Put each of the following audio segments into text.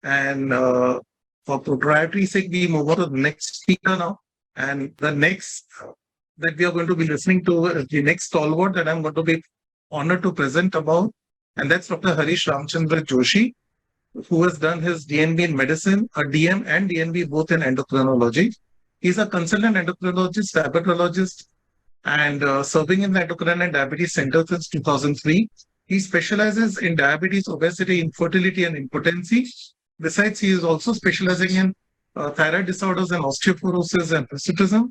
And for proprietary sake, we move on to the next speaker now. And the next that we are going to be listening to is the next stalwart that I'm going to be honored to present about. And that's Dr. Harish Ramchandra Joshi, who has done his DNB in medicine, a DM and DNB both in endocrinology. He's a consultant endocrinologist, diabetologist, and serving in the endocrine and diabetes center since 2003. He specializes in diabetes, obesity, infertility, and impotency. Besides, he is also specializing in thyroid disorders and osteoporosis and hirsutism.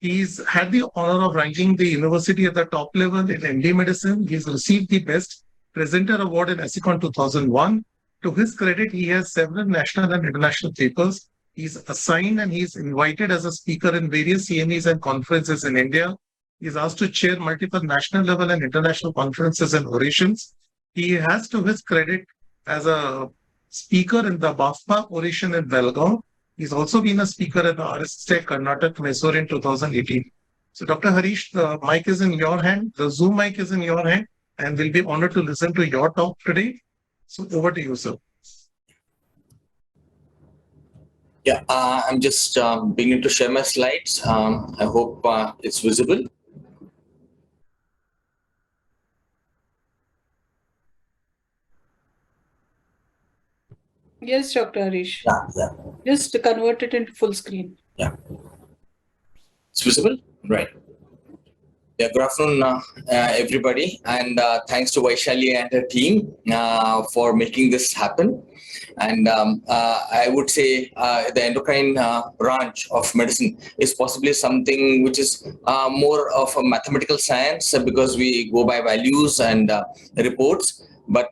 He's had the honor of ranking the university at the top level in MD medicine. He's received the Best Presenter Award in ASICON 2001. To his credit, he has several national and international papers. He's assigned and he's invited as a speaker in various CMEs and conferences in India. He's asked to chair multiple national level and international conferences and orations. He has, to his credit, as a speaker in the BAFPA oration in Belgaum. He's also been a speaker at the RSTech Karnataka, Mysore in 2018. So, Dr. Harish, the mic is in your hand. The Zoom mic is in your hand, and we'll be honored to listen to your talk today. So, over to you, sir. Yeah, I'm just beginning to share my slides. I hope it's visible. Yes, Dr. Harish. Yeah. Just convert it into full screen. Yeah. It's visible? Right. Yeah, good afternoon, everybody. And thanks to Vaishali and her team for making this happen. And I would say the endocrine branch of medicine is possibly something which is more of a mathematical science because we go by values and reports. But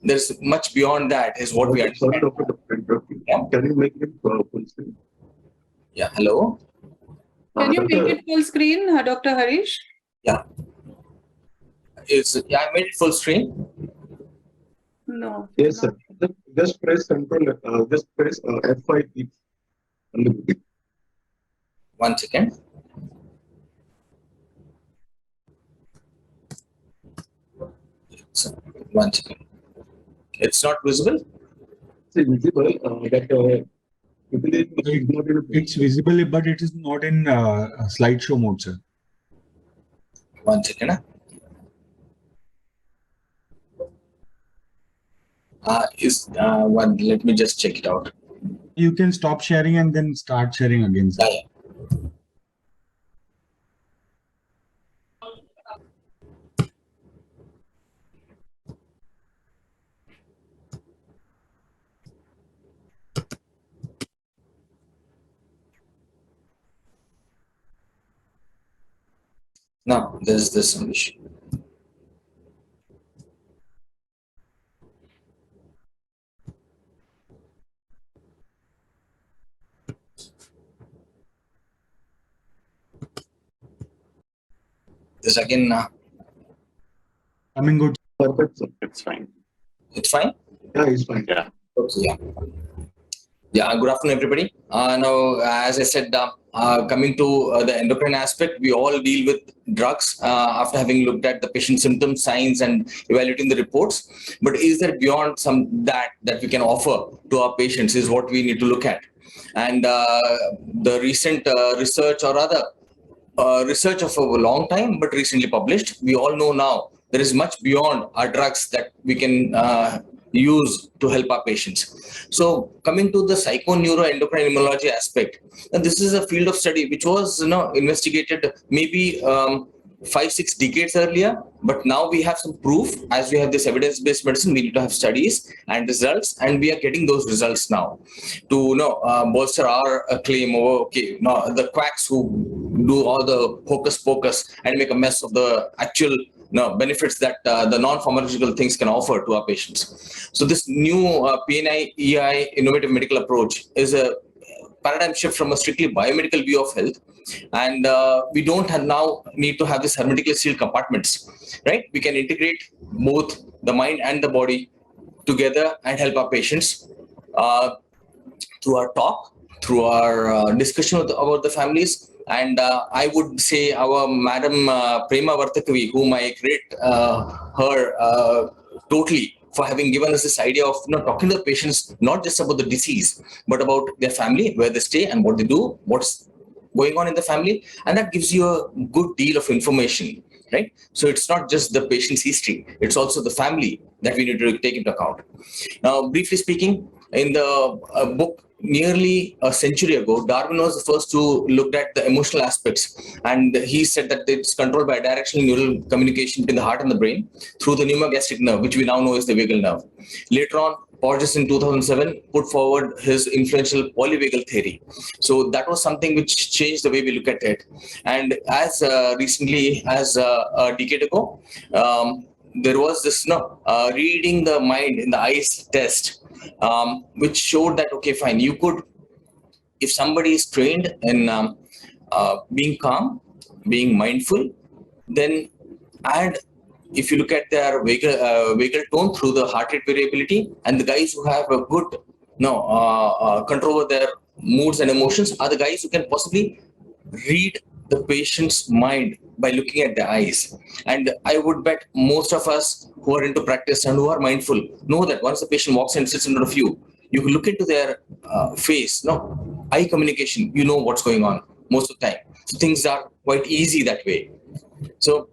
there's much beyond that is what we are. Yeah. Can you make it full screen? Yeah, hello? Can you make it full screen, Dr. Harish? Yeah. I made it full screen. No. Yes, sir. Just press control. Just press F5 key. 1 second. So, 1 second. It's not visible? It's visible. It's visible, but it is not in slideshow mode, sir. 1 second. Let me just check it out. You can stop sharing and then start sharing again, sir. Yeah. No, there's this issue. This again. Coming good. Perfect, sir. It's fine. It's fine? Yeah, it's fine. Yeah. Okay, yeah. Yeah, good afternoon, everybody. Now, as I said, coming to the endocrine aspect, we all deal with drugs after having looked at the patient symptoms, signs, and evaluating the reports. But is there beyond that we can offer to our patients is what we need to look at. And the recent research, or rather research of a long time, but recently published, we all know now there is much beyond our drugs that we can use to help our patients. So coming to the psychoneuroendocrine immunology aspect, and this is a field of study which was investigated maybe 5-6 decades earlier, but now we have some proof. As we have this evidence-based medicine, we need to have studies and results, and we are getting those results now to bolster our claim over the quacks who do all the hocus pocus and make a mess of the actual benefits that the non-pharmacological things can offer to our patients. So this new PNI-EI innovative medical approach is a paradigm shift from a strictly biomedical view of health, and we don't now need to have this hermetically sealed compartments, right? We can integrate both the mind and the body together and help our patients through our talk, through our discussion about the families. And I would say our Madam Prema Vartakavi, whom I rate her totally for having given us this idea of talking to the patients, not just about the disease, but about their family, where they stay and what they do, what's going on in the family. And that gives you a good deal of information, right? So it's not just the patient's history, it's also the family that we need to take into account. Now, briefly speaking, in the book nearly a century ago, Darwin was the first to look at the emotional aspects, and he said that it's controlled by directional neural communication between the heart and the brain through the pneumogastric nerve, which we now know is the vagal nerve. Later on, Porges in 2007 put forward his influential polyvagal theory. So that was something which changed the way we look at it. And as recently as a decade ago, there was this reading the mind in the eyes test, which showed that, okay, fine, you could, if somebody is trained in being calm, being mindful, then add, if you look at their vagal tone through the heart rate variability, and the guys who have a good control over their moods and emotions are the guys who can possibly read the patient's mind by looking at the eyes. And I would bet most of us who are into practice and who are mindful know that once the patient walks in and sits in front of you, you can look into their face, eye communication, you know what's going on most of the time. So things are quite easy that way. So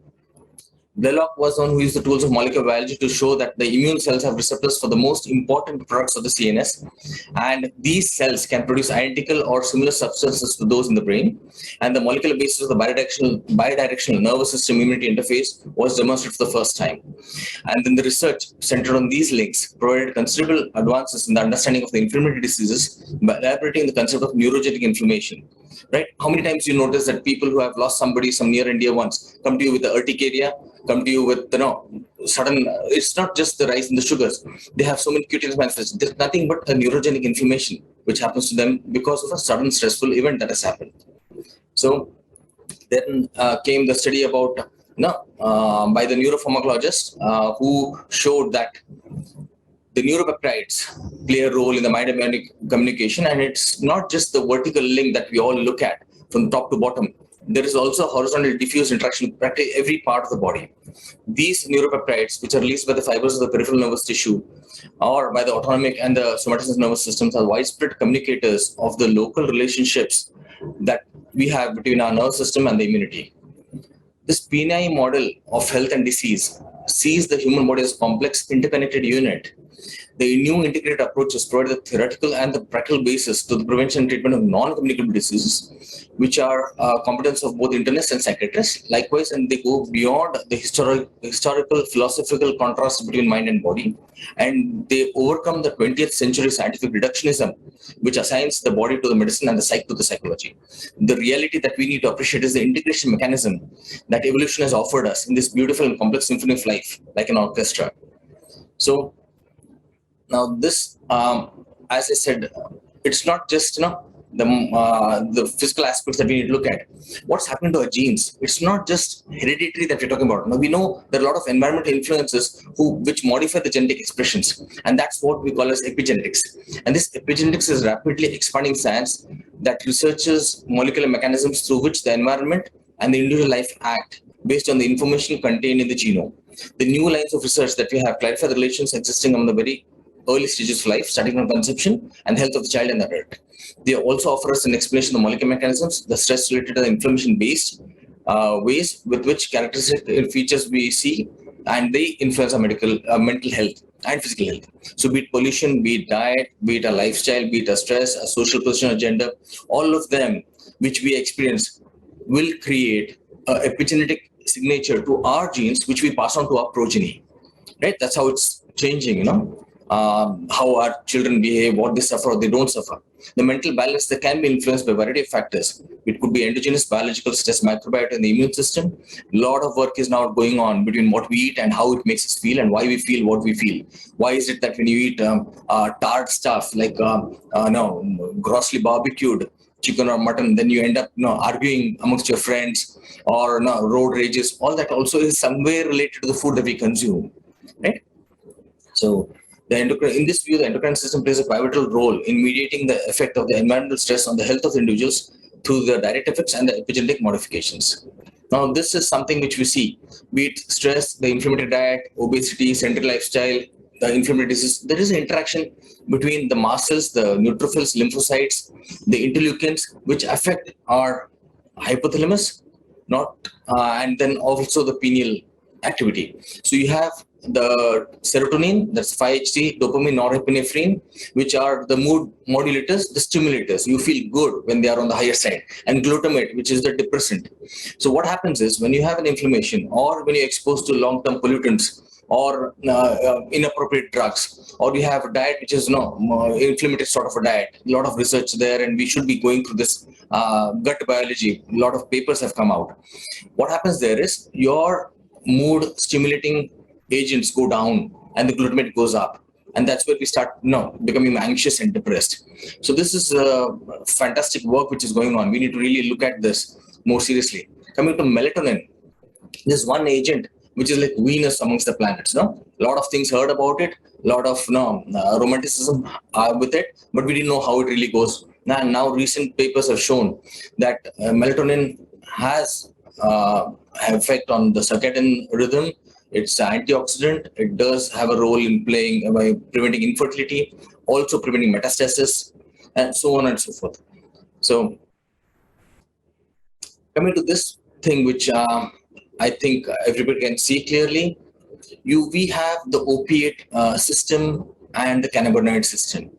Blalock was one who used the tools of molecular biology to show that the immune cells have receptors for the most important products of the CNS, and these cells can produce identical or similar substances to those in the brain. And the molecular basis of the bidirectional nervous system immunity interface was demonstrated for the first time. And then the research centered on these links provided considerable advances in the understanding of the inflammatory diseases by elaborating the concept of neurogenic inflammation. Right? How many times you notice that people who have lost somebody, some near and dear ones, come to you with the urticaria, come to you with sudden, it's not just the rise in the sugars, they have so many cutaneous manifestations. There's nothing but a neurogenic inflammation which happens to them because of a sudden stressful event that has happened. So then came the study about by the neuropharmacologist who showed that the neuropeptides play a role in the mind-body communication, and it's not just the vertical link that we all look at from top to bottom. There is also horizontal diffuse interaction with practically every part of the body. These neuropeptides, which are released by the fibers of the peripheral nervous tissue or by the autonomic and the somatic nervous systems, are widespread communicators of the local relationships that we have between our nervous system and the immunity. This PNI model of health and disease sees the human body as a complex, interconnected unit. The new integrated approaches provide the theoretical and the practical basis to the prevention and treatment of non-communicable diseases, which are competence of both internists and psychiatrists. Likewise, and they go beyond the historical philosophical contrast between mind and body, and they overcome the 20th century scientific reductionism, which assigns the body to the medicine and the psyche to the psychology. The reality that we need to appreciate is the integration mechanism that evolution has offered us in this beautiful and complex symphony of life, like an orchestra. So now this, as I said, it's not just the physical aspects that we need to look at. What's happening to our genes? It's not just hereditary that we're talking about. Now we know there are a lot of environmental influences which modify the genetic expressions, and that's what we call as epigenetics. And this epigenetics is rapidly expanding science that researches molecular mechanisms through which the environment and the individual life act based on the information contained in the genome. The new lines of research that we have clarify the relations existing among the very early stages of life, starting from conception and health of the child and adult. They also offer us an explanation of molecular mechanisms, the stress related to the inflammation-based ways with which characteristic features we see, and they influence our mental health and physical health. So be it pollution, be it diet, be it a lifestyle, be it a stress, a social position or gender, all of them which we experience will create an epigenetic signature to our genes, which we pass on to our progeny. Right? That's how it's changing, how our children behave, what they suffer or they don't suffer. The mental balance that can be influenced by a variety of factors. It could be endogenous biological such as microbiota in the immune system. A lot of work is now going on between what we eat and how it makes us feel and why we feel what we feel. Why is it that when you eat tart stuff like grossly barbecued chicken or mutton, then you end up arguing amongst your friends or road rages? All that also is somewhere related to the food that we consume, right? So in this view, the endocrine system plays a pivotal role in mediating the effect of the environmental stress on the health of the individuals through the direct effects and the epigenetic modifications. Now, this is something which we see, be it stress, the inflammatory diet, obesity, sedentary lifestyle, the inflammatory disease, there is an interaction between the mast cells, the neutrophils, lymphocytes, the interleukins, which affect our hypothalamus, not and then also the pineal activity. So you have the serotonin, that's 5-HT, dopamine, norepinephrine, which are the mood modulators, the stimulators. You feel good when they are on the higher side, and glutamate, which is the depressant. So what happens is when you have an inflammation, or when you're exposed to long-term pollutants, or inappropriate drugs, or you have a diet which is inflammatory sort of a diet. A lot of research there, and we should be going through this gut biology. A lot of papers have come out. What happens there is your mood stimulating agents go down and the glutamate goes up, and that's where we start becoming anxious and depressed. So this is fantastic work which is going on. We need to really look at this more seriously. Coming to melatonin, there's one agent which is like Venus amongst the planets. A lot of things heard about it, a lot of romanticism with it, but we didn't know how it really goes. Now recent papers have shown that melatonin has effect on the circadian rhythm. It's an antioxidant. It does have a role in playing by preventing infertility, also preventing metastasis, and so on and so forth. So coming to this thing, which I think everybody can see clearly, we have the opiate system and the cannabinoid system.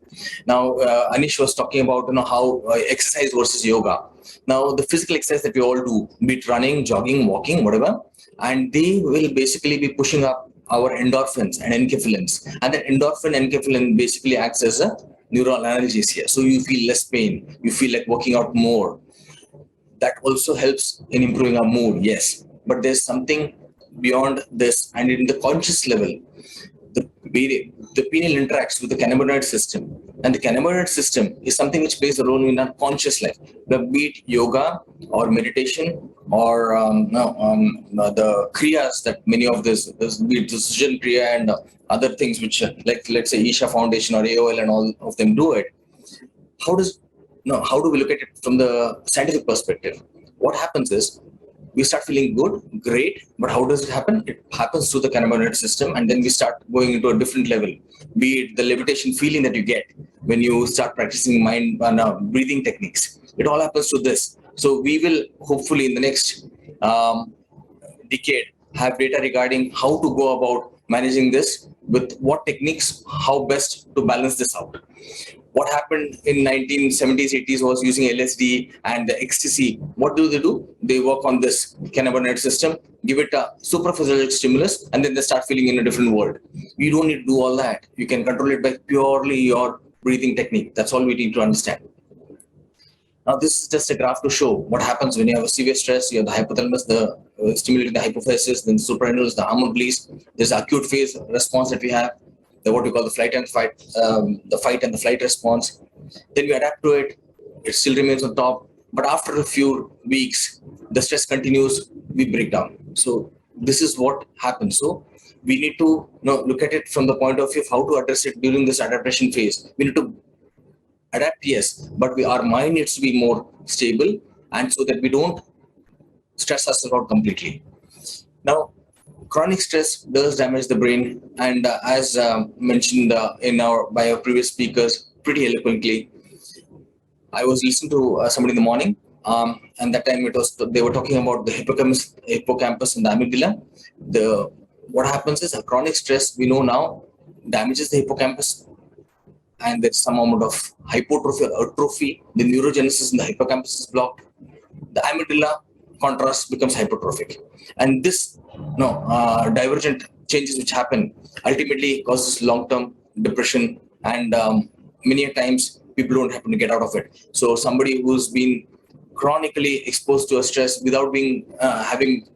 Now, Anish was talking about how exercise versus yoga. Now, the physical exercise that we all do, be it running, jogging, walking, whatever, and they will basically be pushing up our endorphins and enkephalins. And that endorphin and enkephalin basically acts as a neural analgesia. So you feel less pain, you feel like working out more. That also helps in improving our mood, yes. But there's something beyond this, and in the conscious level, the pineal interacts with the cannabinoid system, and the cannabinoid system is something which plays a role in our conscious life. Be it yoga or meditation or the kriyas that many of this be it the Sujan Kriya and other things which like let's say Isha Foundation or AOL and all of them do it. How do we look at it from the scientific perspective? What happens is we start feeling good, great, but how does it happen? It happens through the cannabinoid system, and then we start going into a different level. Be it the levitation feeling that you get when you start practicing mind breathing techniques. It all happens to this. So we will hopefully in the next decade have data regarding how to go about managing this, with what techniques, how best to balance this out. What happened in 1970s, 80s was using LSD and the ecstasy. What do? They work on this cannabinoid system, give it a supraphysiologic stimulus, and then they start feeling in a different world. You don't need to do all that. You can control it by purely your breathing technique. That's all we need to understand. Now, this is just a graph to show what happens when you have a severe stress. You have the hypothalamus, stimulating the hypophysis, then suprarenal, the hormone release. There's the acute phase response that we have, what we call the fight and the flight response. Then we adapt to it. It still remains on top. But after a few weeks, the stress continues, we break down. So this is what happens. So we need to look at it from the point of view of how to address it during this adaptation phase. We need to adapt, yes, but our mind needs to be more stable, and so that we don't stress ourselves out completely. Now, chronic stress does damage the brain, and as mentioned by our previous speakers pretty eloquently, I was listening to somebody in the morning, and that time they were talking about the hippocampus and the amygdala. What happens is a chronic stress, we know now, damages the hippocampus, and there's some amount of hypertrophy or atrophy. The neurogenesis in the hippocampus is blocked. The amygdala contrast becomes hypertrophic, and this divergent changes which happen ultimately causes long-term depression, and many times people don't happen to get out of it. So somebody who's been chronically exposed to a stress without having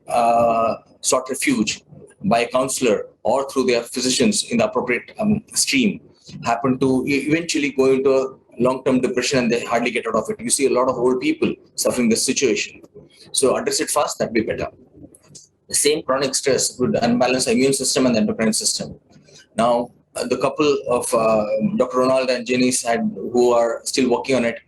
sought refuge by a counselor or through their physicians in the appropriate stream happen to eventually go into a long-term depression, and they hardly get out of it. You see a lot of old people suffering this situation. So address it fast, that'd be better. The same chronic stress would unbalance the immune system and the endocrine system. Now, the couple of Dr. Ronald and Jenny who are still working on it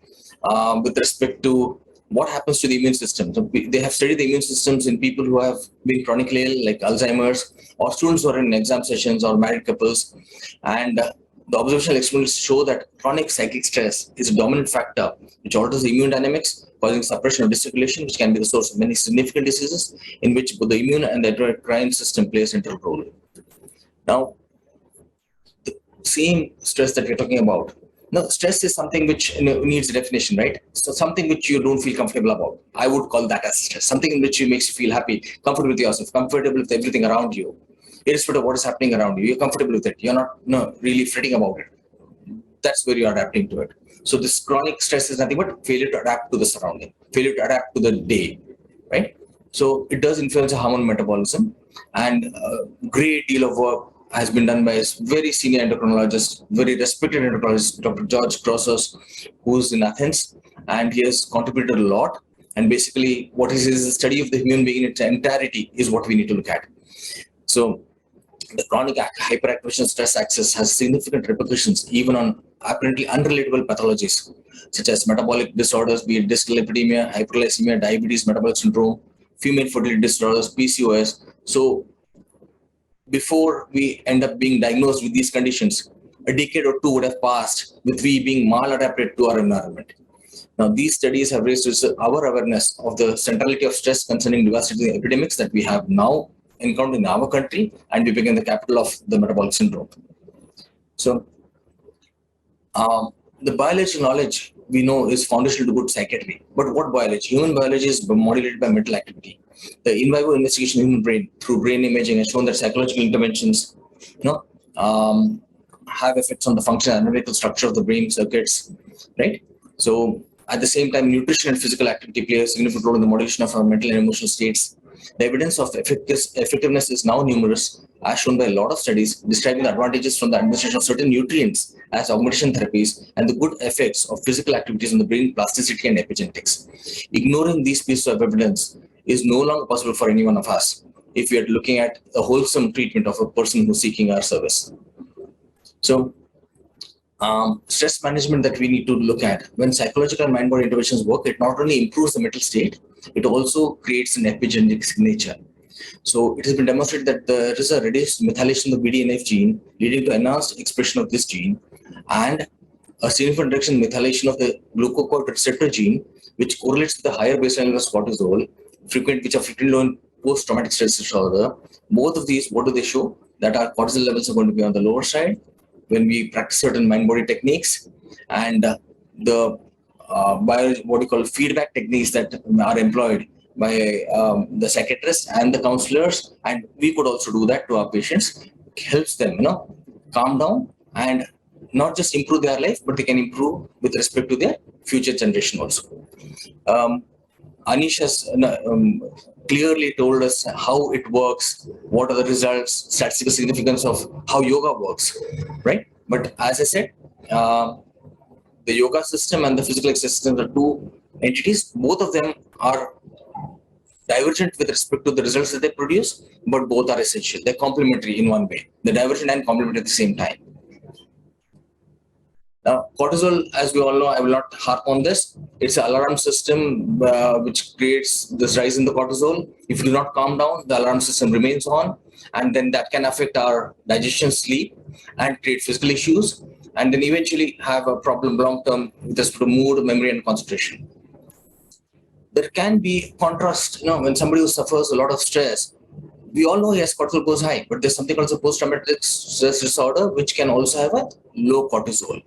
with respect to what happens to the immune system. So they have studied the immune systems in people who have been chronically ill, like Alzheimer's, or students who are in exam sessions, or married couples. And the observational experiments show that chronic cyclic stress is a dominant factor which alters the immune dynamics, causing suppression of dysregulation, which can be the source of many significant diseases in which both the immune and the endocrine system play a central role. Now, the same stress that we're talking about. Now, stress is something which needs a definition, right? So something which you don't feel comfortable about. I would call that as stress. Something in which makes you feel happy, comfortable with yourself, comfortable with everything around you, irrespective of what is happening around you. You're comfortable with it. You're not really fretting about it. That's where you're adapting to it. So this chronic stress is nothing but failure to adapt to the surrounding, failure to adapt to the day, right? So it does influence the hormone metabolism, and a great deal of work has been done by a very senior endocrinologist, very respected endocrinologist, Dr. George Grossos, who's in Athens, and he has contributed a lot. And basically, what he says is the study of the human being in its entirety is what we need to look at. So the chronic hyperactivation stress axis has significant repercussions even on apparently unrelatable pathologies, such as metabolic disorders, be it dyslipidemia, hyperglycemia, diabetes, metabolic syndrome, female fertility disorders, PCOS. So before we end up being diagnosed with these conditions, a decade or two would have passed with we being maladapted to our environment. Now, these studies have raised our awareness of the centrality of stress concerning devastating epidemics that we have now encountered in our country, and we became the capital of the metabolic syndrome. So, the biological knowledge we know is foundational to good psychiatry. But what biology? Human biology is modulated by mental activity. The in vivo investigation of human brain through brain imaging has shown that psychological interventions, have effects on the functional and analytical structure of the brain circuits, right? So, at the same time, nutrition and physical activity play a significant role in the modulation of our mental and emotional states. The evidence of effectiveness is now numerous, as shown by a lot of studies describing the advantages from the administration of certain nutrients as augmentation therapies and the good effects of physical activities on the brain plasticity and epigenetics. Ignoring these pieces of evidence is no longer possible for any one of us if we are looking at a wholesome treatment of a person who's seeking our service. So, stress management that we need to look at. When psychological mind-body interventions work, it not only improves the mental state, it also creates an epigenetic signature. So it has been demonstrated that there is a reduced methylation of the BDNF gene, leading to enhanced expression of this gene, and a significant reduction in methylation of the glucocorticoid receptor gene, which correlates with the higher baseline levels of cortisol, which are frequently low in post-traumatic stress disorder. Both of these, what do they show? That our cortisol levels are going to be on the lower side when we practice certain mind-body techniques, and the feedback techniques that are employed by the psychiatrists and the counselors, and we could also do that to our patients, helps them, calm down and not just improve their life, but they can improve with respect to their future generation also. Anish has clearly told us how it works, what are the results, statistical significance of how yoga works, right? But as I said, the yoga system and the physical exercise system are two entities. Both of them are divergent with respect to the results that they produce, but both are essential. They're complementary in one way. They're divergent and complementary at the same time. Now, cortisol, as we all know, I will not harp on this. It's an alarm system which creates this rise in the cortisol. If you do not calm down, the alarm system remains on, and then that can affect our digestion, sleep, and create physical issues, and then eventually have a problem long-term with respect to mood, memory, and concentration. There can be contrast, when somebody who suffers a lot of stress, we all know, yes, cortisol goes high, but there's something called a post-traumatic stress disorder, which can also have a low cortisol.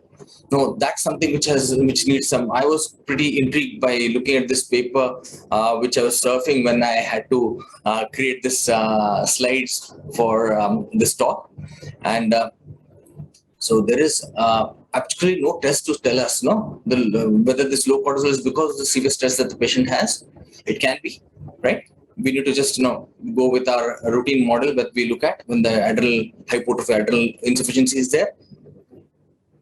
No, that's something which needs some. I was pretty intrigued by looking at this paper, which I was surfing when I had to create this slides for this talk, and so there is actually no test to tell us, whether this low cortisol is because of the severe stress that the patient has. It can be, right? We need to just go with our routine model that we look at when the adrenal hypertrophy, adrenal insufficiency is there.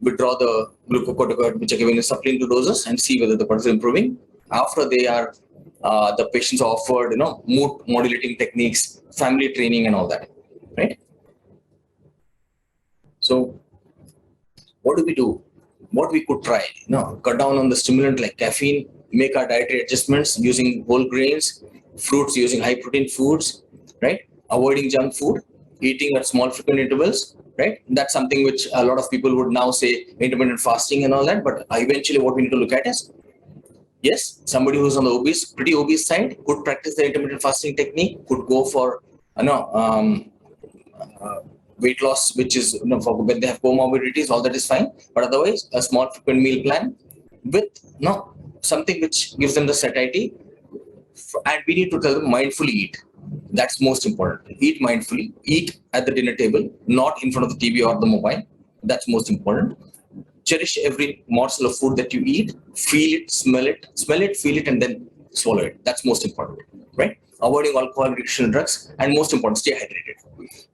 Withdraw the glucocorticoid, which are given in supplemental doses, and see whether the cortisol is improving. After they are, the patients are offered, mood modulating techniques, family training, and all that, right? So, what do we do? What we could try? Cut down on the stimulant like caffeine, make our dietary adjustments using whole grains, fruits using high protein foods, right? Avoiding junk food, eating at small frequent intervals, right? That's something which a lot of people would now say intermittent fasting and all that. But eventually what we need to look at is, yes, somebody who's on the pretty obese side could practice the intermittent fasting technique, could go for, weight loss, which is, for when they have comorbidities, all that is fine. But otherwise, a small frequent meal plan with something which gives them the satiety. And we need to tell them mindfully eat. That's most important. Eat mindfully. Eat at the dinner table, not in front of the TV or the mobile. That's most important. Cherish every morsel of food that you eat. Feel it, smell it, feel it, and then swallow it. That's most important, right? Avoiding alcohol, recreational drugs, and most important, stay hydrated.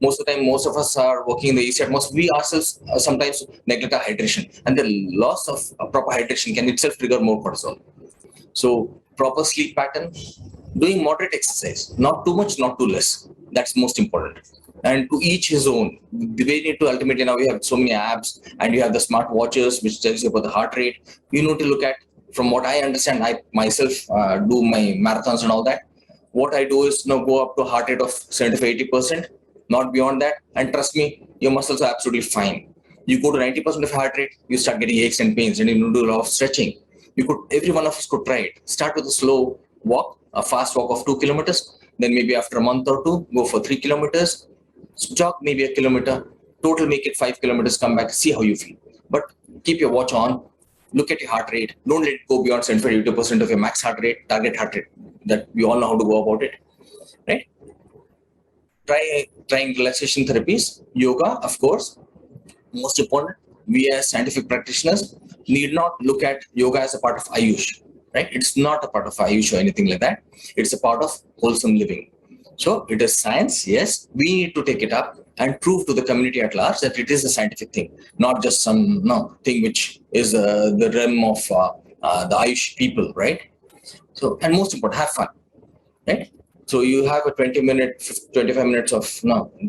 Most of the time, most of us are working in the AC atmosphere. We ourselves sometimes neglect our hydration, and the loss of proper hydration can itself trigger more cortisol. So, proper sleep pattern, doing moderate exercise, not too much, not too less. That's most important. And to each his own. We need to ultimately, now we have so many apps, and you have the smart watches which tells you about the heart rate. You need to look at, from what I understand, I myself do my marathons and all that. What I do is go up to a heart rate of 75-80%, not beyond that. And trust me, your muscles are absolutely fine. You go to 90% of heart rate, you start getting aches and pains, and you need to do a lot of stretching. Every one of us could try it. Start with a slow walk, a fast walk of 2 kilometers. Then maybe after a month or two, go for 3 kilometers. Jog maybe a kilometer. Total make it 5 kilometers. Come back, see how you feel. But keep your watch on. Look at your heart rate. Don't let it go beyond 75-80% of your max heart rate, target heart rate. That we all know how to go about it, right? Trying relaxation therapies, yoga, of course. Most important, we as scientific practitioners need not look at yoga as a part of Ayush, right? It's not a part of Ayush or anything like that. It's a part of wholesome living. So it is science, yes. We need to take it up and prove to the community at large that it is a scientific thing, not just some thing which is the realm of the Ayush people, right? So, and most important, have fun, right? So you have a 20-minute, 25 minutes of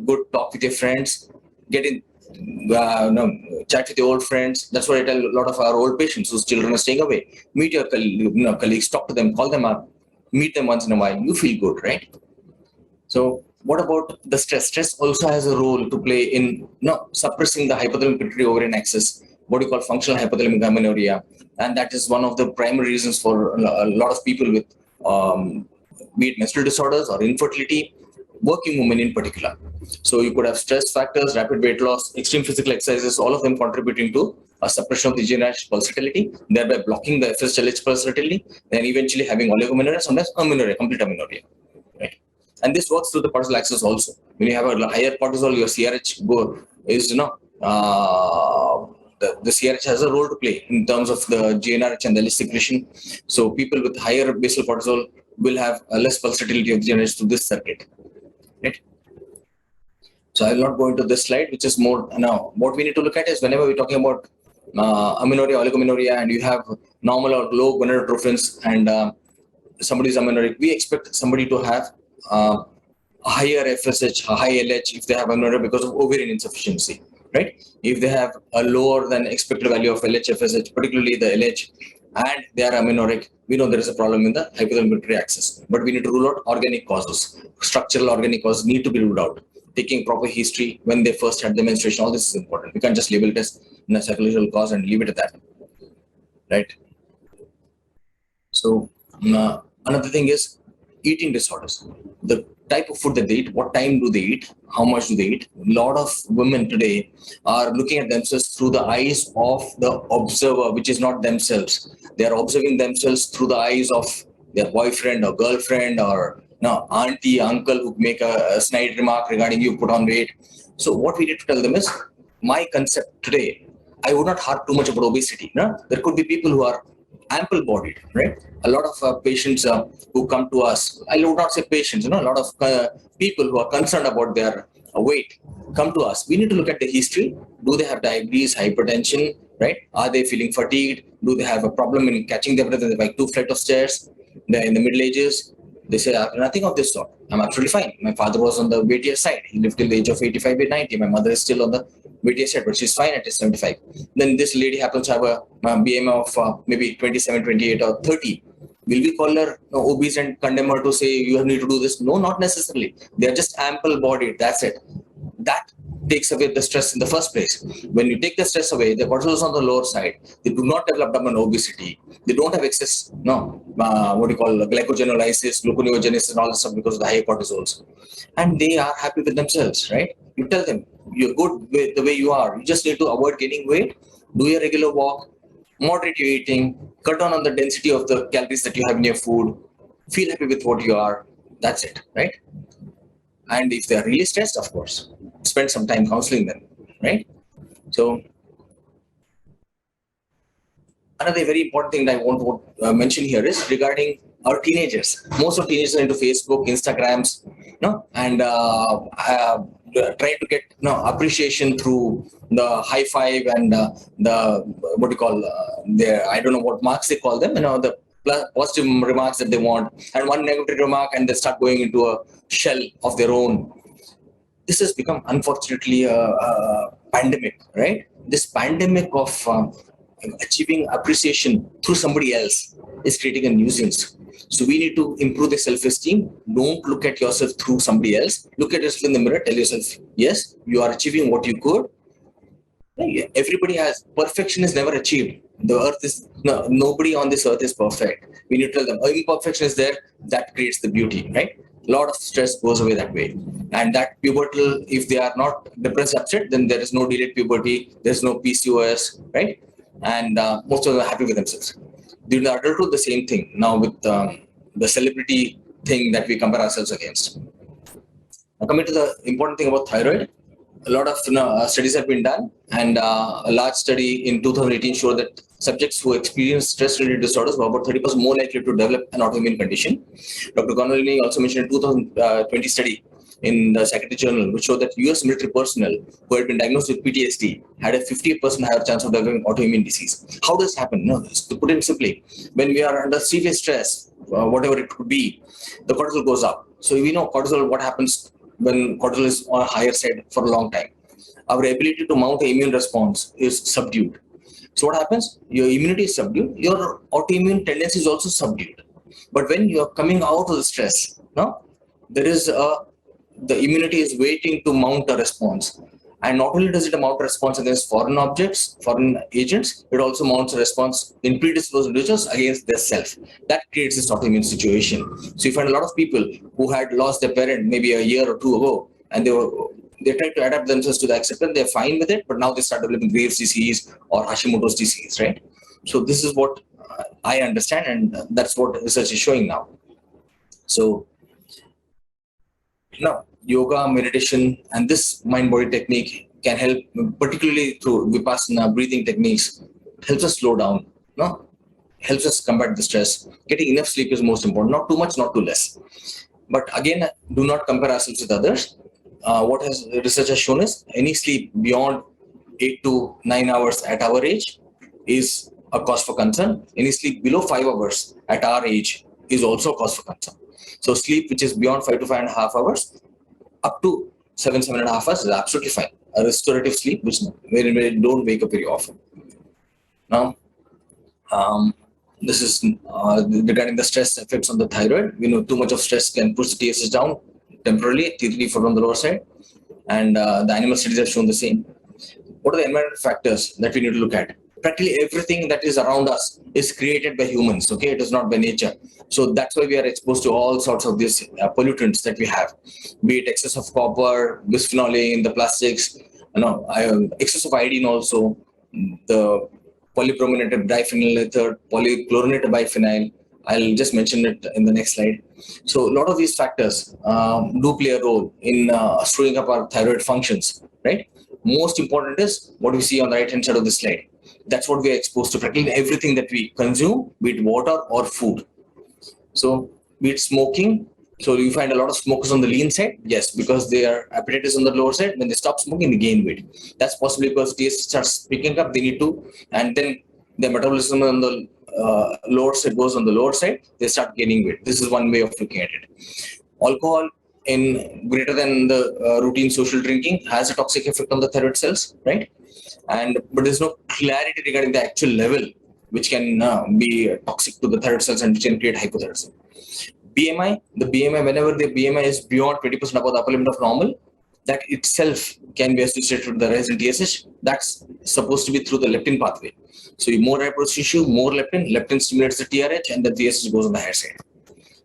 good talk with your friends, get in, chat with your old friends. That's what I tell a lot of our old patients whose children are staying away. Meet your colleagues, talk to them, call them up, meet them once in a while. You feel good, right? So what about the stress? Stress also has a role to play in suppressing the hypothalamic pituitary ovarian axis, what we call functional hypothalamic amenorrhea. And that is one of the primary reasons for a lot of people with be it menstrual disorders or infertility, working women in particular. So you could have stress factors, rapid weight loss, extreme physical exercises, all of them contributing to a suppression of the GnRH pulsatility, thereby blocking the FSH pulsatility, then eventually having oligomenorrhea, sometimes amenorrhea, complete amenorrhea, right? And this works through the cortisol axis also. When you have a higher cortisol, your CRH is the CRH has a role to play in terms of the GnRH and the LH secretion. So people with higher basal cortisol will have a less pulsatility of GnRH to this circuit, right? So I will not go into this slide, which is more now. What we need to look at is whenever we're talking about amenorrhea, oligomenorrhea, and you have normal or low gonadotrophins, and somebody is amenorrheic, we expect somebody to have a higher FSH, a high LH if they have amenorrhea because of ovarian insufficiency, right? If they have a lower than expected value of LH, FSH, particularly the LH, and they are amenorrheic, we know there is a problem in the hypothalamic pituitary axis. But we need to rule out organic causes. Structural organic causes need to be ruled out. Taking proper history when they first had the menstruation, all this is important. We can't just label it as a psychological cause and leave it at that, right? So another thing is eating disorders. The type of food that they eat, what time do they eat, how much do they eat. A lot of women today are looking at themselves through the eyes of the observer, which is not themselves. They are observing themselves through the eyes of their boyfriend or girlfriend or auntie, uncle who make a snide remark regarding you put on weight. So what we need to tell them is, my concept today, I would not harp too much about obesity. There could be people who are ample bodied, right? A lot of patients who come to us, I would not say patients, a lot of people who are concerned about their weight come to us. We need to look at the history. Do they have diabetes, hypertension, right? Are they feeling fatigued? Do they have a problem in catching their breath like 2 flights of stairs? They're in the middle ages. They say, nothing of this sort. I'm absolutely fine. My father was on the weightier side. He lived till the age of 85 or 90. My mother is still on the weightier side, but she's fine at 75. Then this lady happens to have a BMI of maybe 27, 28 or 30. Will we call her obese and condemn her to say you need to do this? No, not necessarily. They are just ample bodied. That's it. That takes away the stress in the first place. When you take the stress away, the cortisol is on the lower side. They do not develop abdominal obesity. They don't have excess, what do you call glycogenolysis, gluconeogenesis, and all this stuff because of the high cortisols. And they are happy with themselves, right? You tell them you're good with the way you are. You just need to avoid gaining weight, do your regular walk, moderate your eating, cut down on the density of the calories that you have in your food, feel happy with what you are. That's it, right? And if they're really stressed, of course, spend some time counseling them, right? So another very important thing that I want to mention here is regarding our teenagers. Most of teenagers are into Facebook, Instagrams, and trying to get appreciation through the high five and the what do you call I don't know what marks they call them. The positive remarks that they want, and one negative remark, and they start going into a shell of their own. This has become, unfortunately, a pandemic, right? This pandemic of achieving appreciation through somebody else is creating a nuisance. So we need to improve the self-esteem. Don't look at yourself through somebody else. Look at yourself in the mirror. Tell yourself, yes, you are achieving what you could. Everybody has. Perfection is never achieved. The earth is nobody on this earth is perfect. We need to tell them imperfection is there. That creates the beauty, right? A lot of stress goes away that way. And that pubertal, if they are not depressed, upset, then there is no delayed puberty. There's no PCOS, right? And most of them are happy with themselves. During the adulthood, the same thing. Now with the celebrity thing that we compare ourselves against. Now coming to the important thing about thyroid, a lot of studies have been done, and a large study in 2018 showed that subjects who experience stress-related disorders were about 30% more likely to develop an autoimmune condition. Dr. Connolly also mentioned a 2020 study in the Psychiatric Journal, which showed that US military personnel who had been diagnosed with PTSD had a 50% higher chance of developing autoimmune disease. How does this happen? To put it simply, when we are under severe stress, whatever it could be, the cortisol goes up. So we know cortisol, what happens when cortisol is on a higher side for a long time. Our ability to mount an immune response is subdued. So what happens? Your immunity is subdued. Your autoimmune tendency is also subdued. But when you are coming out of the stress, there is the immunity is waiting to mount a response. And not only does it mount a response against foreign objects, foreign agents, it also mounts a response in predisposed individuals against their self. That creates this autoimmune situation. So you find a lot of people who had lost their parent maybe a year or two ago, and they tried to adapt themselves to the acceptance. They're fine with it, but now they start developing Graves' disease or Hashimoto's disease, right? So this is what I understand, and that's what research is showing now. So now, yoga, meditation, and this mind-body technique can help, particularly through Vipassana breathing techniques, helps us slow down, helps us combat the stress. Getting enough sleep is most important, not too much, not too less. But again, do not compare ourselves with others. What research has shown is any sleep beyond 8 to 9 hours at our age is a cause for concern. Any sleep below 5 hours at our age is also a cause for concern. So sleep which is beyond 5 to 5.5 hours, up to 7.5 hours is absolutely fine. A restorative sleep, which we don't wake up very often. Now, this is regarding the stress effects on the thyroid. We know too much of stress can push the TSH down temporarily, T3 from the lower side, and the animal studies have shown the same. What are the environmental factors that we need to look at? Practically everything that is around us is created by humans, okay? It is not by nature. So that's why we are exposed to all sorts of these pollutants that we have, be it excess of copper, bisphenol A in the plastics, excess of iodine also, the polybrominated diphenyl ether, polychlorinated biphenyl. I'll just mention it in the next slide. So a lot of these factors do play a role in screwing up our thyroid functions, right? Most important is what we see on the right-hand side of the slide. That's what we are exposed to, practically everything that we consume, be it water or food. So be it smoking. So you find a lot of smokers on the lean side. Yes, because their appetite is on the lower side. When they stop smoking, they gain weight. That's possibly because taste starts picking up. They need to, and then their metabolism on the lower side goes on the lower side. They start gaining weight. This is one way of looking at it. Alcohol in greater than the routine social drinking has a toxic effect on the thyroid cells, right? But there's no clarity regarding the actual level which can be toxic to the thyroid cells and which can create hypothyroidism. BMI, whenever the BMI is beyond 20% above the upper limit of normal, that itself can be associated with the rise in TSH. That's supposed to be through the leptin pathway. So more adipose tissue, more leptin stimulates the TRH, and the TSH goes on the higher side.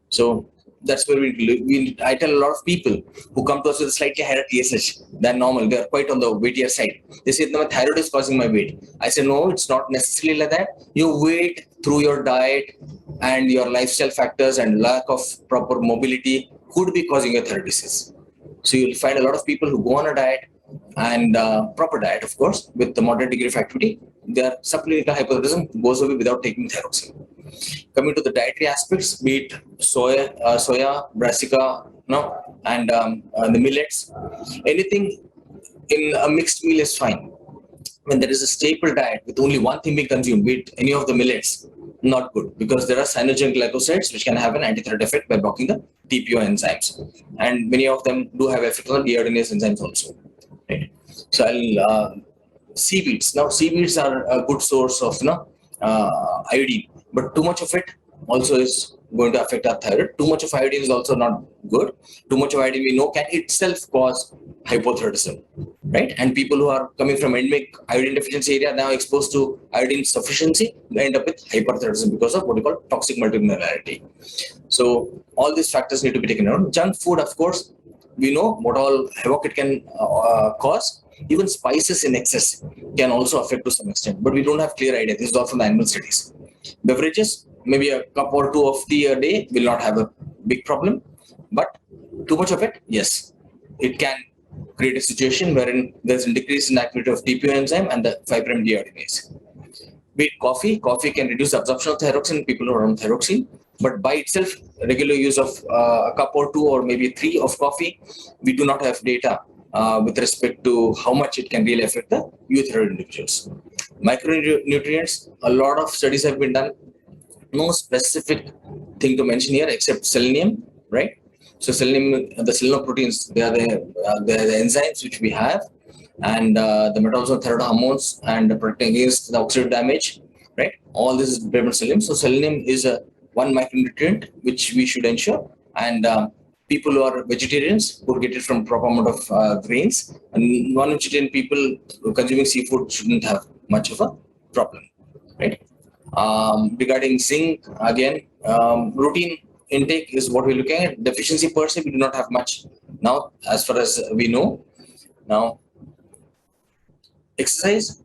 So that's where I tell a lot of people who come to us with slightly higher TSH than normal, they're quite on the weightier side. They say, no, my thyroid is causing my weight. I say, no, it's not necessarily like that. Your weight through your diet and your lifestyle factors and lack of proper mobility could be causing your thyroid disease. So you'll find a lot of people who go on a diet and proper diet, of course, with the moderate degree of activity, their supplemental hypothyroidism goes away without taking thyroxine. Coming to the dietary aspects, be it soya, brassica, and the millets, anything in a mixed meal is fine. When there is a staple diet with only one thing being consumed, be it any of the millets, not good, because there are cyanogen glycosides which can have an antithyroid effect by blocking the TPO enzymes, and many of them do have effect on the deiodinase enzymes also. Right? So seaweeds. Now seaweeds are a good source of iodine, but too much of it also is going to affect our thyroid. Too much of iodine is also not good. Too much of iodine we know can itself cause hypothyroidism, right? And people who are coming from endemic iodine deficiency area now exposed to iodine sufficiency end up with hyperthyroidism because of what we call toxic multiminerality. So all these factors need to be taken out. Junk food, of course, we know what all havoc it can cause. Even spices in excess can also affect to some extent, but we don't have clear idea. This is all from the animal studies. Beverages, maybe a cup or two of tea a day will not have a big problem, but too much of it, yes, it can create a situation wherein there's a decrease in activity of TPO enzyme and the 5' deiodinase. Be it coffee can reduce absorption of thyroxine in people who are on thyroxine, but by itself, regular use of a cup or two or maybe 3 of coffee, we do not have data with respect to how much it can really affect the euthyroid individuals. Micronutrients, a lot of studies have been done. No specific thing to mention here except selenium, right? So selenium, the selenoproteins, they are the enzymes which we have, and the metabolism of thyroid hormones and protecting against the oxidative damage, right? All this is based on selenium. So selenium is one micronutrient which we should ensure, and people who are vegetarians would get it from proper amount of grains, and non-vegetarian people consuming seafood shouldn't have much of a problem, right? Regarding zinc, again, routine intake is what we're looking at. Deficiency per se, we do not have much now, as far as we know. Now, exercise,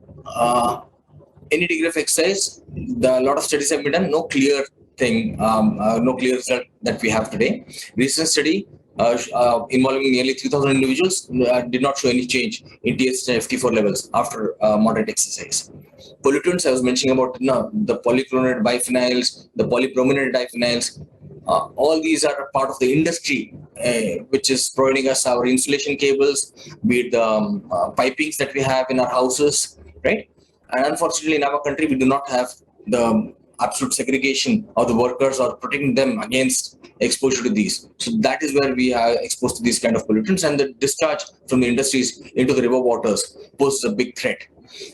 any degree of exercise, a lot of studies have been done. No clear thing, no clear result that we have today. Recent study involving nearly 3,000 individuals did not show any change in TSH and FT4 levels after moderate exercise. Pollutants, I was mentioning about the polychlorinated biphenyls, the polybrominated diphenyls. All these are a part of the industry, which is providing us our insulation cables, be it the pipings that we have in our houses, right? And unfortunately, in our country, we do not have the absolute segregation of the workers or protecting them against exposure to these. So that is where we are exposed to these kind of pollutants, and the discharge from the industries into the river waters poses a big threat.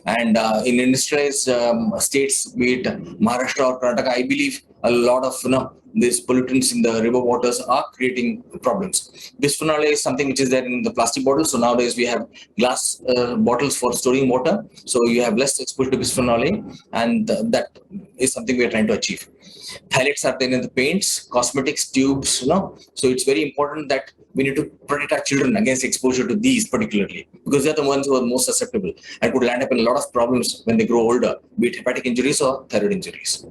And in industrialized states, be it Maharashtra or Karnataka, I believe a lot of these pollutants in the river waters are creating problems. Bisphenol A is something which is there in the plastic bottles. So nowadays we have glass bottles for storing water. So you have less exposure to bisphenol A, and that is something we are trying to achieve. Phthalates are there in the paints, cosmetics, tubes. So it's very important that we need to protect our children against exposure to these particularly, because they're the ones who are most susceptible and could land up in a lot of problems when they grow older, be it hepatic injuries or thyroid injuries.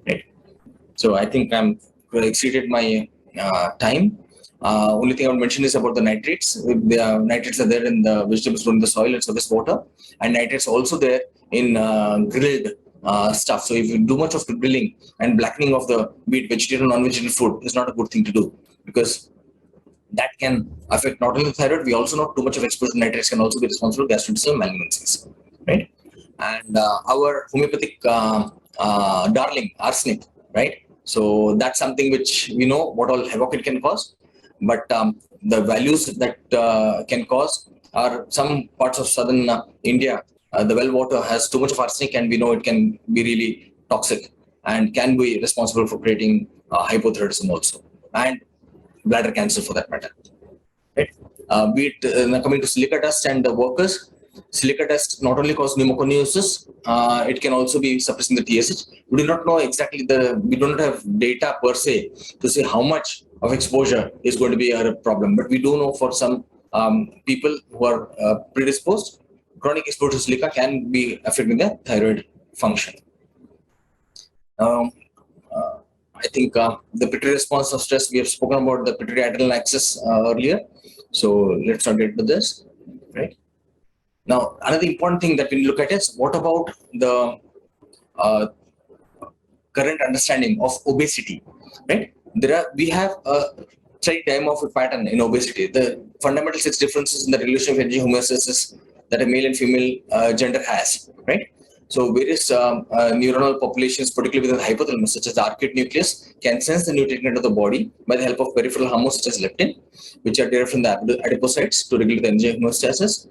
Right. So I think I'm exceeded my time. Only thing I would mention is about the nitrates. The nitrates are there in the vegetables grown in the soil and surface water, and nitrates also there in grilled stuff. So if you do much of the grilling and blackening of the be it vegetarian or non-vegetarian food is not a good thing to do, because that can affect not only the thyroid. We also know too much of exposure to nitrates can also be responsible for gastrointestinal malignancies, right? And our homeopathic darling, arsenic, right? So that's something which we know what all havoc it can cause, but the values that can cause are some parts of southern India. The well water has too much of arsenic, and we know it can be really toxic and can be responsible for creating hypothyroidism also, and bladder cancer for that matter. Right? Be it coming to silica dust and the workers, silica dust not only cause pneumoconiosis, it can also be suppressing the TSH. We do not know exactly we do not have data per se to say how much of exposure is going to be a problem, but we do know for some people who are predisposed, chronic exposure to silica can be affecting the thyroid function. I think the pituitary response of stress, we have spoken about the pituitary adrenal axis earlier. So let's not get into this, right? Now, another important thing that we look at is what about the current understanding of obesity, right? We have a slight dimorphic pattern in obesity. The fundamental 6 differences in the relation of energy homeostasis that a male and female gender has, right? So various neuronal populations, particularly within the hypothalamus, such as the arcuate nucleus, can sense the nutrient of the body by the help of peripheral hormones such as leptin, which are derived from the adipocytes to regulate the energy homeostasis.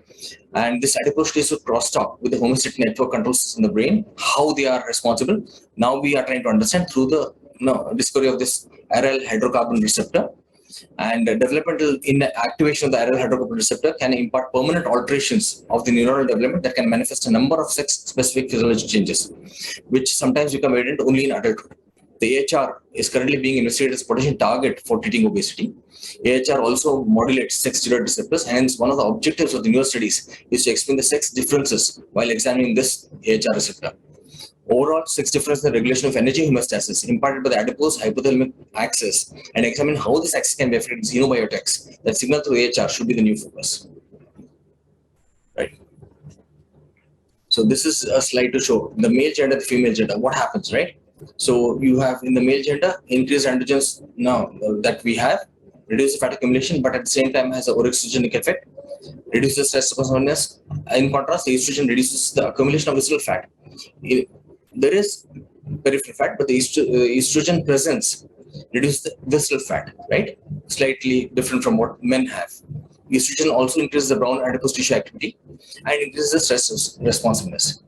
And this adipose tissue crosstalk with the homeostatic network controls in the brain, how they are responsible. Now we are trying to understand through the discovery of this aryl hydrocarbon receptor. And developmental activation of the aryl hydrocarbon receptor can impart permanent alterations of the neuronal development that can manifest a number of sex-specific physiological changes, which sometimes become evident only in adulthood. The AHR is currently being investigated as a potential target for treating obesity. AHR also modulates sex steroid receptors, hence one of the objectives of the newer studies is to explain the sex differences while examining this AHR receptor. Overall, sex difference in the regulation of energy homeostasis imparted by the adipose hypothalamic axis, and examine how this axis can be affected xenobiotics that signal through AHR should be the new focus. Right. So this is a slide to show the male gender, the female gender, what happens, right? So you have in the male gender increased androgens now that we have, reduce fat accumulation, but at the same time has a orexigenic effect, reduces stress responsiveness. In contrast, the estrogen reduces the accumulation of visceral fat. There is peripheral fat, but the estrogen presence reduces the visceral fat, right? Slightly different from what men have. Estrogen also increases the brown adipose tissue activity and increases the stress responsiveness.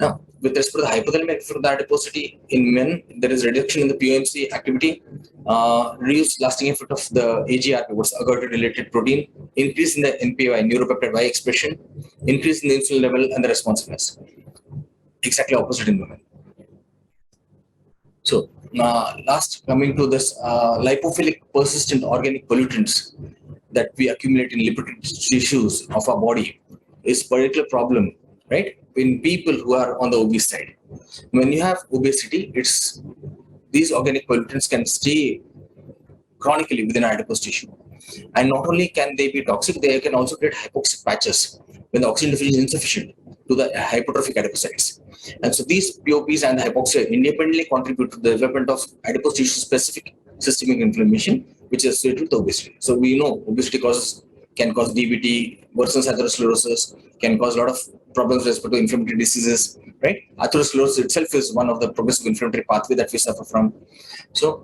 Now, with respect to the hypothalamic effect of the adiposity in men, there is reduction in the POMC activity, reduced lasting effect of the AGRP, what's agouti-related protein, increase in the NPY, neuropeptide Y expression, increase in the insulin level and the responsiveness. Exactly opposite in women. So, last coming to this lipophilic persistent organic pollutants that we accumulate in lipid tissues of our body is a particular problem, right? In people who are on the obese side. When you have obesity, these organic pollutants can stay chronically within adipose tissue. And not only can they be toxic, they can also create hypoxic patches when the oxygen diffusion is insufficient to the hypertrophic adipocytes. And so these POPs and the hypoxia independently contribute to the development of adipose tissue specific systemic inflammation, which is associated with obesity. So we know obesity can cause DVT, worsens atherosclerosis, can cause a lot of problems with respect to inflammatory diseases, right? Atherosclerosis itself is one of the progressive inflammatory pathway that we suffer from. So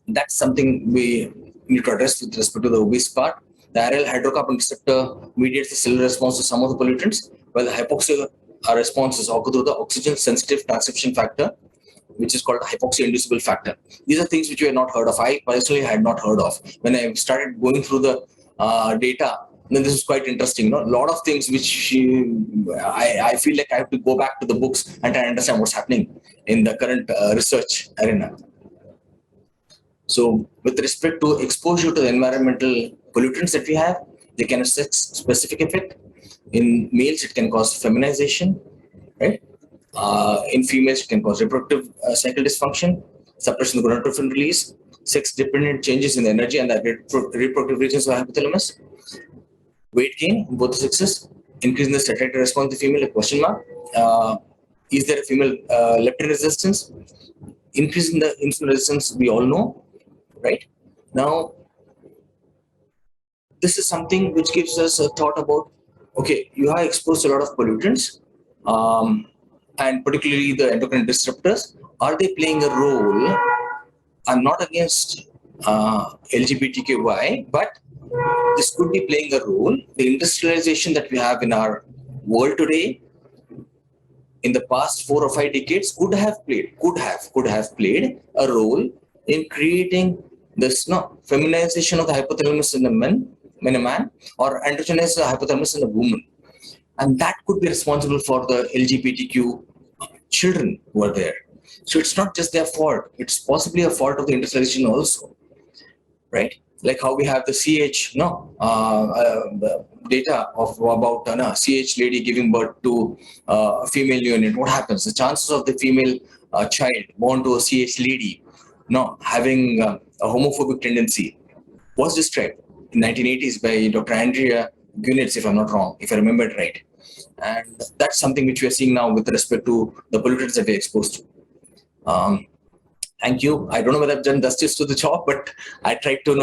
that's something we need to address with respect to the obese part. The aryl hydrocarbon receptor mediates the cellular response to some of the pollutants, while the hypoxia responses occur through the oxygen-sensitive transcription factor, which is called hypoxia-inducible factor. These are things which we had not heard of. I personally had not heard of. When I started going through the data, then this is quite interesting. A lot of things which I feel like I have to go back to the books and try to understand what's happening in the current research arena. So with respect to exposure to the environmental pollutants that we have, they can have sex-specific effect. In males, it can cause feminization, right? In females, it can cause reproductive cycle dysfunction, suppression of gonadotrophin release, sex-dependent changes in the energy and the reproductive regions of the hypothalamus, weight gain in both the sexes, increase in the satiety response to female, a question mark. Is there a female leptin resistance? Increase in the insulin resistance, we all know, right? Now, this is something which gives us a thought about, okay, you are exposed to a lot of pollutants, and particularly the endocrine disruptors. Are they playing a role? I'm not against LGBTQI, but this could be playing a role. The industrialization that we have in our world today, in the past 4 or 5 decades could have played a role in creating this feminization of the hypothalamus in a man, or androgynous hypothalamus in a woman. And that could be responsible for the LGBTQ children who are there. So it's not just their fault, it's possibly a fault of the industrialization also, right? Like how we have the CH data of about a CH lady giving birth to a female unit. What happens? The chances of the female child born to a CH lady having a homophobic tendency was described in 1980s by Dr. Andrea Gunitz, if I'm not wrong, if I remember it right. And that's something which we are seeing now with respect to the pollutants that we're exposed to. Thank you. I don't know whether I've done justice to the job, but I tried to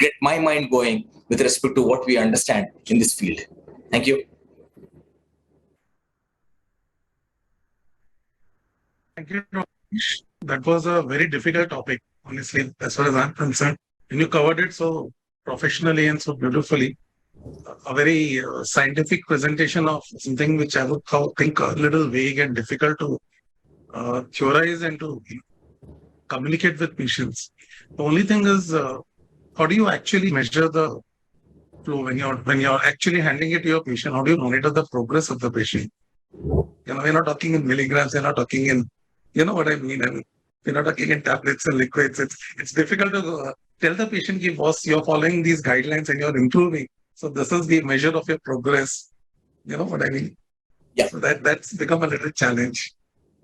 get my mind going with respect to what we understand in this field. Thank you. Thank you, Harish. That was a very difficult topic, honestly, as far as I'm concerned. And you covered it so professionally and so beautifully. A very scientific presentation of something which I would think a little vague and difficult to theorize and to communicate with patients. The only thing is, how do you actually measure the flow when you're actually handing it to your patient? How do you monitor the progress of the patient? We're not talking in milligrams. We're not talking in, you know what I mean. We're not talking in tablets and liquids. It's difficult to tell the patient, boss, you're following these guidelines and you're improving. So this is the measure of your progress. You know what I mean? Yeah. So that's become a little challenge.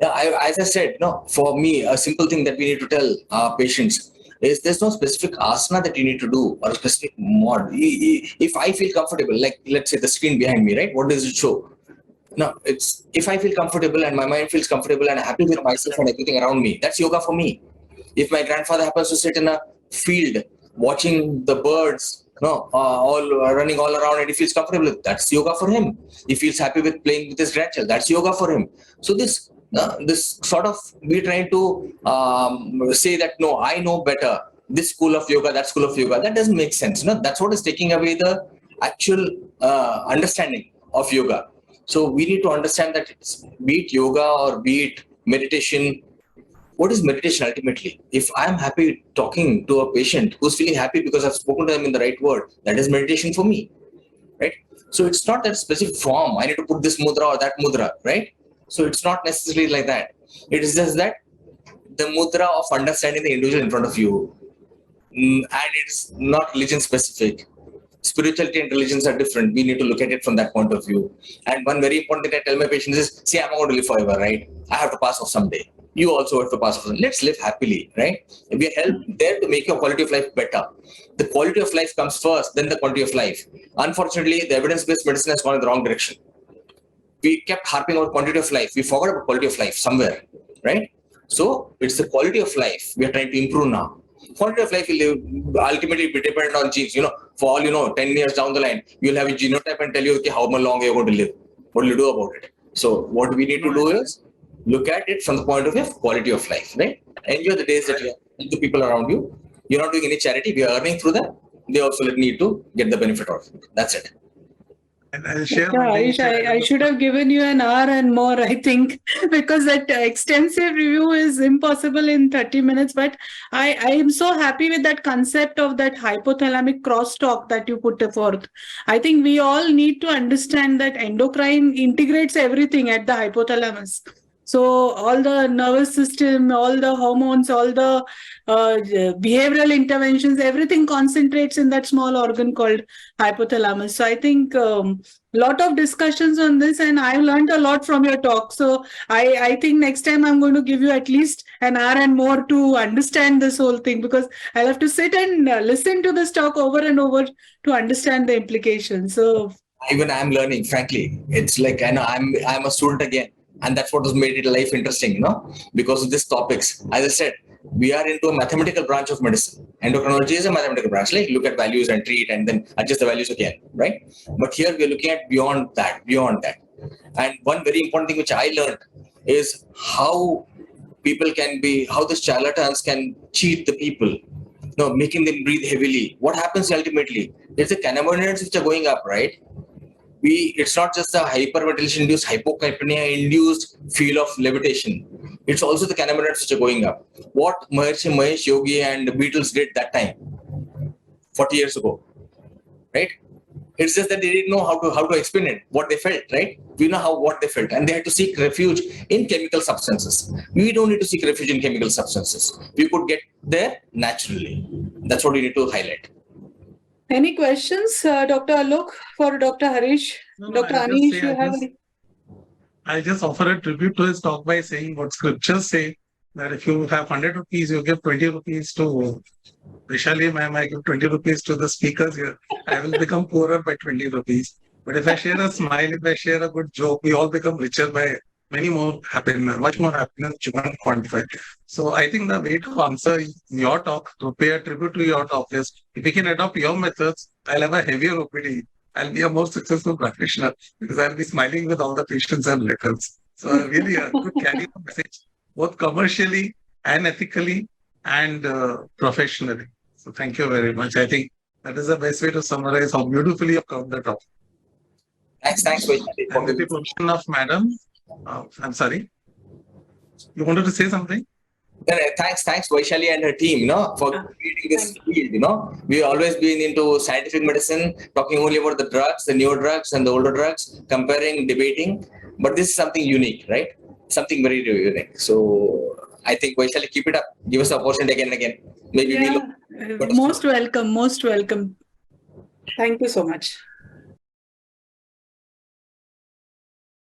Yeah, as I said, for me, a simple thing that we need to tell our patients is there's no specific asana that you need to do or a specific mod. If I feel comfortable, like let's say the screen behind me, right? What does it show? No, it's if I feel comfortable and my mind feels comfortable and happy with myself and everything around me, that's yoga for me. If my grandfather happens to sit in a field watching the birds, all running all around and he feels comfortable, that's yoga for him. He feels happy with playing with his grandchild, that's yoga for him. So this sort of, we're trying to say that, no, I know better, this school of yoga, that school of yoga, that doesn't make sense. That's what is taking away the actual understanding of yoga. So we need to understand that be it yoga or be it meditation, what is meditation ultimately? If I'm happy talking to a patient who's feeling happy because I've spoken to them in the right word, that is meditation for me, right? So it's not that specific form. I need to put this mudra or that mudra, right? So it's not necessarily like that. It is just that the mudra of understanding the individual in front of you, and it's not religion specific. Spirituality and religions are different. We need to look at it from that point of view. And one very important thing I tell my patients is, see, I'm not going to live forever, right? I have to pass off someday. You also have to pass off someday. Let's live happily, right? We are there to make your quality of life better. The quality of life comes first, then the quality of life. Unfortunately, the evidence-based medicine has gone in the wrong direction. We kept harping on quantity of life. We forgot about quality of life somewhere, right? So it's the quality of life we are trying to improve now. Quality of life will ultimately be dependent on genes. For all 10 years down the line, you'll have a genotype and tell you, okay, how long you're going to live. What will you do about it? So what we need to do is look at it from the point of view of quality of life, right? Enjoy the days that you have with the people around you. You're not doing any charity. We are earning through them. They also need to get the benefit of it. That's it. And I'll share Harish, I should have given you an hour and more, I think, because that extensive review is impossible in 30 minutes. But I am so happy with that concept of that hypothalamic crosstalk that you put forth. I think we all need to understand that endocrine integrates everything at the hypothalamus. So all the nervous system, all the hormones, all the behavioral interventions, everything concentrates in that small organ called hypothalamus. So I think lot of discussions on this, and I've learned a lot from your talk. So I think next time I'm going to give you at least an hour and more to understand this whole thing, because I'll have to sit and listen to this talk over and over to understand the implications. So even I'm learning, frankly. It's like I know I'm a student again. And that's what has made it life interesting, because of these topics. As I said, we are into a mathematical branch of medicine. Endocrinology is a mathematical branch, like look at values and treat and then adjust the values again, right? But here we're looking at beyond that. And one very important thing which I learned is how the charlatans can cheat the people, making them breathe heavily. What happens ultimately? It's the cannabinoids which are going up, right? it's not just the hyperventilation induced hypocapnia induced feel of levitation. It's also the cannabinoids which are going up. What Mahesh Yogi and the Beatles did that time, 40 years ago, right? It's just that they didn't know how to explain it, what they felt, right? We know what they felt, and they had to seek refuge in chemical substances. We don't need to seek refuge in chemical substances. We could get there naturally. That's what we need to highlight. Any questions, Dr. Alok, for Dr. Harish? No, Dr. I'll just Anish, say, you have any? I just offer a tribute to his talk by saying what scriptures say, that if you have 100 rupees, you give 20 rupees to Vishali ma'am, I give 20 rupees to the speakers here. I will become poorer by 20 rupees. But if I share a smile, if I share a good joke, we all become richer by many more happiness, much more happiness which you can't quantify. So I think the way to answer your talk, to pay a tribute to your talk is, if we can adopt your methods, I'll have a heavier OPD. I'll be a more successful practitioner because I'll be smiling with all the patients and records. So really a good carry message, both commercially and ethically and professionally. So thank you very much. I think that is the best way to summarize how beautifully you covered the topic. Thanks, Vaishali. And with the permission of madam, I'm sorry. You wanted to say something? Thanks, Vaishali and her team, for creating this field, We've always been into scientific medicine, talking only about the drugs, the newer drugs and the older drugs, comparing, debating. But this is something unique, right? Something very unique. So I think Vaishali, keep it up. Give us the opportunity again and again. Maybe Most welcome. Most welcome. Thank you so much.